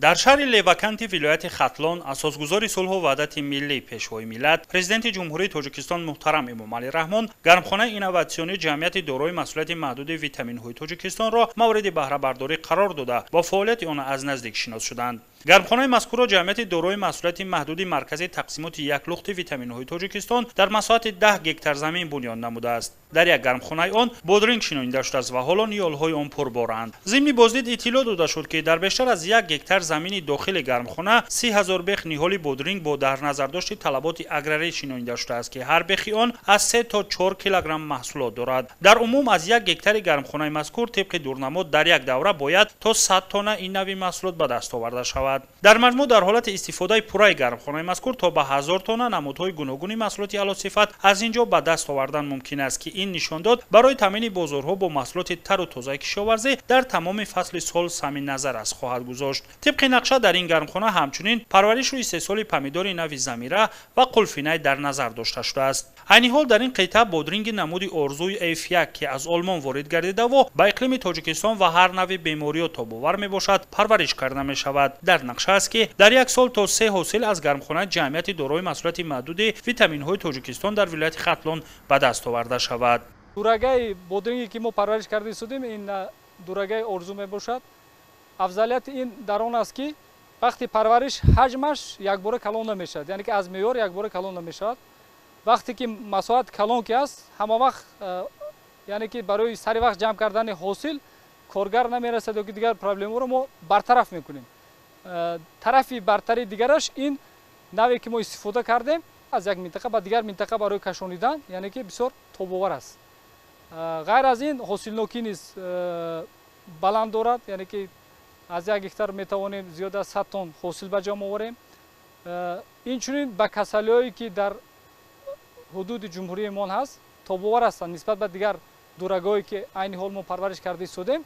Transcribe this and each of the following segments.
дар шаҳри Леваканти вилояти Хатлон асосгузори сулҳу ваҳдати миллӣ пешвои миллат президенти ҷумҳурии Тоҷикистон муҳтарам Эмомалӣ Раҳмон гармхонаи инноватсионии ҷамъияти дорои маҳсулоти маҳдуди витаминҳои Тоҷикистонро мавриди баҳрабардорӣ қарор дода бо фаъолияти он аз наздик шинос шуданд. гармхонаи мазкурро ҷамъияти дорои маҳсулоти маҳдуди маркази тақсимоти яклухти витаминҳои Тоҷикистон дар масоҳати 10 гектар замин бунёд намудааст. дар як гармхонаи он бодринг шинонида шудааст ва ҳоло ниёлҳои он пурборанд. зимни боздид иттилоъ дода шуд ки дар бештар аз 1 гектар замини дохили гармхона 30 000 бех ниҳоли бодринг бо дар назардошти талаботи аграрӣ шинонида шудааст ки ҳар бехи он аз 3 то 4 килограмм маҳсулот дорад. дар умум аз 1 гектари гармхонаи мазкур тибқи дурнамуд дар як давра бояд то 100 тонна ин нави маҳсулот ба даст оварда шавад. дар маҷмӯъ дар ҳолати истифодаи пурраи гармхонаи мазкур то ба 1000 тонна намудҳои гуногуни маҳсулоти аълосифат аз ин ҷо ба даст овардан мумкин аст ки ин нишон дод барои таъмини бозорҳо бо маҳсулоти тару тозаи кишоварзӣ дар тамоми фасли сол сами назар аст хоҳад гузошт. тибқи нақша дар ин гармхона ҳамчунин парваришу истеҳсоли помидори нави замира ва қулфинай дар назар дошта шудааст. айни ҳол дар ин қитъа бодринги намуди орзуи F1 ки аз олмон ворид гардидаву ба иқлими Тоҷикистон ва ҳар нави бемориё тобовар мебошад парвариш карда мешавад. дар нақша аст ки дар як сол то 3 ҳосил аз гармхонаи ҷамъияти дорои маҳсулоти маҳдуди витаминҳои Тоҷикистон дар вилояти Хатлон ба даст оварда шавад. дурагаи бодринге ки мо парвариш карда истодем ин дурагаи орзу мебошад. афзалияти ин дар он аст ки вақти парвариш ҳаҷмаш якбора калон намешавад, яъне ки аз меъёр якбора калон намешавад. вақте ки масоҳат калон ки аст ҳамавақт яъне ки барои сари вақт ҷамъ кардани ҳосил коргар намерасад ёки дигар проблемаро мо бартараф мекунем. тарафи бартари дигараш ин наве ки мо истифода кардем аз як минтақа ба дигар минтақа барои кашонидан, яъне ки бисёр тобовар аст. ғайр аз ин ҳосилнокӣ низ баланд дорад, яъне ки аз 1 гектар метавонем зиёда аз 100 тонн ҳосил ба ҷамъ оварем. инчунин ба касалиҳое ки дар ҳудуди ҷумҳуриямон ҳаст тобовар ҳастанд нисбат ба дигар дурагоҳое ки айни ҳол мо парвариш карда истодем.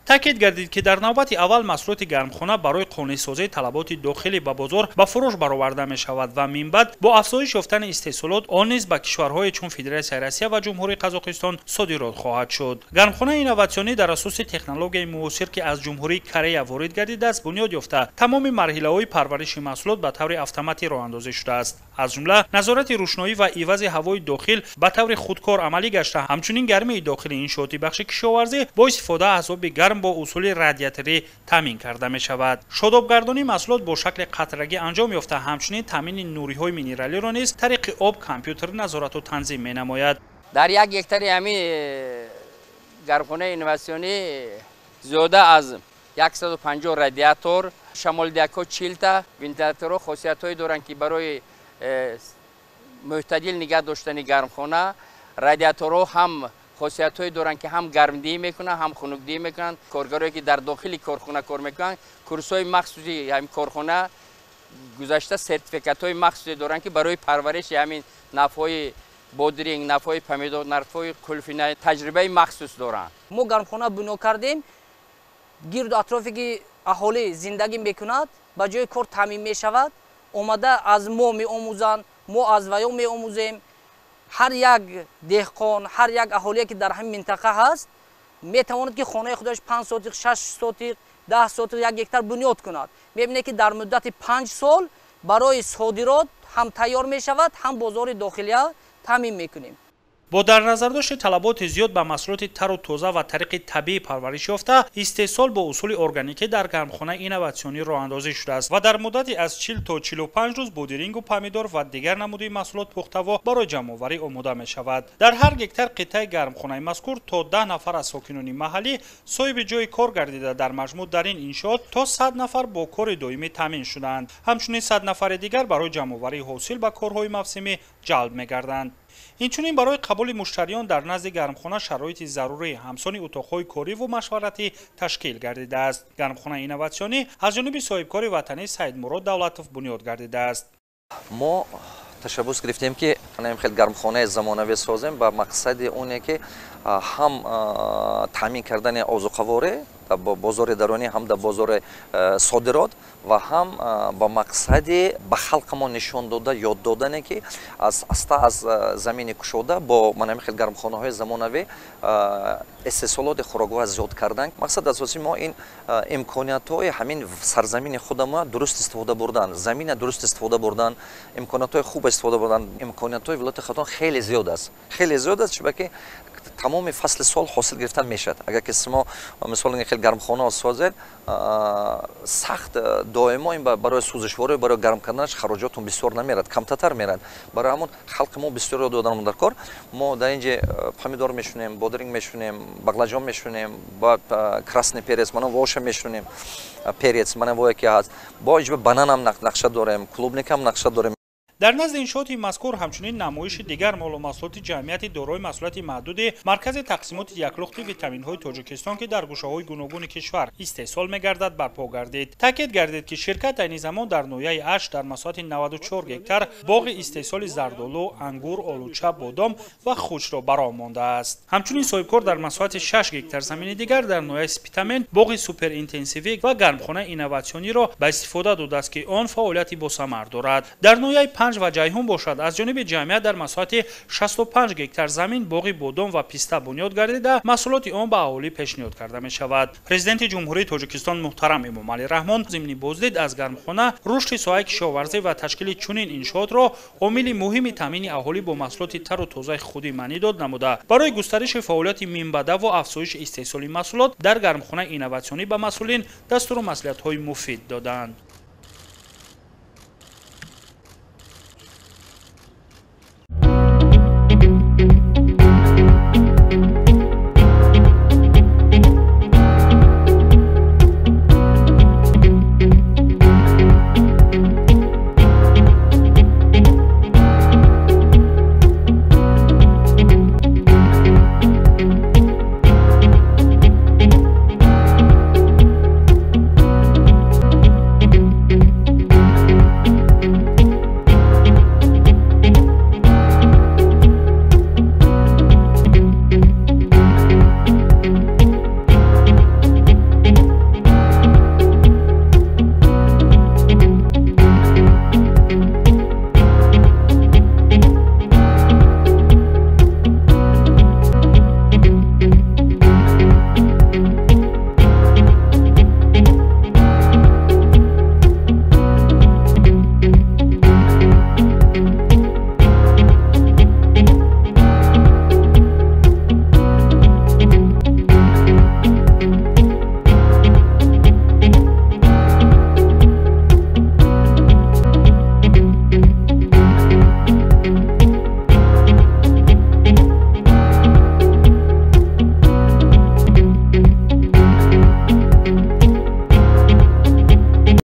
таъкид гардид ки дар навбати аввал маҳсулоти гармхона барои қонеъсозии талаботи дохилӣ ба бозор ба фурӯш бароварда мешавад ва минбаъд бо афзоиш ёфтани истеҳсолот он низ ба кишварҳое чун Федератсияи Россия ва ҷумҳурии Қазоқистон содирот хоҳад шуд. гармхонаи инноватсионӣ дар асоси технологияи муосир ки аз ҷумҳурии Корея ворид гардидааст бунёд ёфта тамоми марҳилаҳои парвариши маҳсулот ба таври автоматӣ роҳандозӣ шудааст. аз ҷумла назорати рӯшноӣ ва ивази ҳавои дохил ба таври худкор амалӣ гашта ҳамчунин гармии дохили иншооти бахши кишоварзӣ бо истифода аз оби гарм бо усули радиаторӣ таъмин карда мешавад. шодобгардонии маҳсулот бо шакли қатрагӣ анҷом ёфта ҳамчунин таъмини нуриҳои минералиро низ тариқи об компютер назорату танзим менамояд. дар 1 гектари ҳамин гармхонаи инноватсионӣ зиёда аз 150 радиатор, шамолдиякҳо 40 та, вентиляторҳо хосиятҳое доранд ки барои мӯътадил нигаҳ доштани гармхона, радиаторҳо ҳам خاصیت‌هایی دارن که هم گرمدهی میکنن هم خنکدهی میکنن. کارگرایی که در داخل کارخانه کار میکنن کورس‌های مخصوصی همین کارخانه گذشته سرتیفیکات‌های مخصوصی دارن که برای پرورش همین نفهای بودرینگ، نفهای پمیدور، نفهای کلفینه تجربه مخصوص دارن. ما گرمخانه بنا کردیم گرد اطرافی که اهالی زندگی میکند با جای کار تامین میشود. اومده از ما میآموزند، ما از ویو میآموزیم. هر یک دهقان، هر یک اهالی که در همین منطقه هست میتواند که خانه خودش 5 سوتیق، 6 سوتیق، 10 سوتیق، 1 گکتار بنیاد کند. میبینه که در مدت 5 سال برای صادرات هم تیار میشود، هم بازار داخلی تامین میکنیم. با در نظر داشت طلبات زیاد به محصولات تر و تازه و طریق طبیعی پرورش یافته، استحصال با اصول ارگانیکی در گرمخانه اینواتسیونی راه اندازی شده است و در مدتی از 40 تا 45 روز بودرینگ و پمیدور و دیگر نموده محصولات پخته و برای جمع آوری آماده می شود. در هر گکتار قطعه گرمخانه مذکور تا 10 نفر از ساکنان محلی صاحب جای کار گردیده. در مجموع در این انشاءات تا 100 نفر با کار دائمی تامین شدند. همچنین 100 نفر دیگر برای جمع آوری حاصل به کارهای موسمی جلب می‌گردند. اینچنین برای قبول مشتریان در نزد گرمخانه شرایط ضروری همسان اتاق‌های کاری و مشورتی تشکیل گردیده است. گرمخانه اینواتسیونی از جانب صاحبکار وطنی سید مراد دولتوف بنیاد گردیده است. ما تشبث گرفتیم که خیلی گرمخانه زمانوی سازیم با مقصد اونه که هم تامین کردن آذوقه‌واره با بازار درونی هم در بازار صادرات و هم با مقصدی به خلق ما نشان داده یاد دادنه که از زمین کشوده با منم خیلی گرمخانه های زمانوی استحصالات خوراک‌ها زیاد کردن. مقصد اساسی ما این امکانات های همین سرزمین خود ما درست استفاده بردن، زمین درست استفاده بردن، امکانات های خوب استفاده بردن. امکانات های ولایت خرطوم خیلی زیاد است، خیلی زیاد است، چون که تمام فصل سال حاصل گرفتن میشد. اگر کسی ما مثلا خیلی گرمخانه سازد سخت دائما این برای سوزشواری برای گرم کردنش خراجاتون بسیار نمیرد، کمتر میرد. برای همون خلق ما بسیار دادن در کار. ما در اینجا پامیدور میشونیم، بادرینگ میشونیم، بغلاجان میشونیم، با کراسنی پرس منو واش میشونیم، پرس منو وای که هست. با اینجا بنان هم نقشه داریم، کلوبنیک هم نقشه داریم. در نزد انشاءات مذکور همچنین نمایش دیگر مال و محصولات جمعیت دارای محصولات محدود مرکز تقسیمات یکلخت ویتامین های تاجیکستان که در گوشه های گوناگون کشور استحصال می‌گردد برپا گردید. تاکید گردید که شرکت در این زمان در نویه اش در مساحت 94 گکتار باغ استحصال زردآلو، انگور، آلوچه، بادام و خوش را برآورده است. همچنین صاحبکار در مساحت 6 گکتار زمین دیگر در نویه سپیتامن باغ سوپر اینتنسیو و گرمخانه اینوواسیونی را به استفاده داده است که آن فعالیتی با ثمر دارد. در نویه و جیهون باشد از جانب جمعیت در مساحت 65 گکتار زمین باغ بادام و پیستا بنیاد گردیده محصولات آن به اهالی پیشنهاد کرده می شود. پرزیدنت جمهوری تاجیکستان محترم امامعلی رحمان ضمن بازدید از گرمخانه رشد ساحه کشاورزی و تشکیل چنین انشاءات را عامل مهم تامین اهالی با محصولات تر و تازه خودی معنی داد نموده برای گسترش فعالیت منبع و افزایش استحصال محصولات در گرمخانه اینوواسیونی به مسئولین دستور و مصلحت‌های مفید دادند.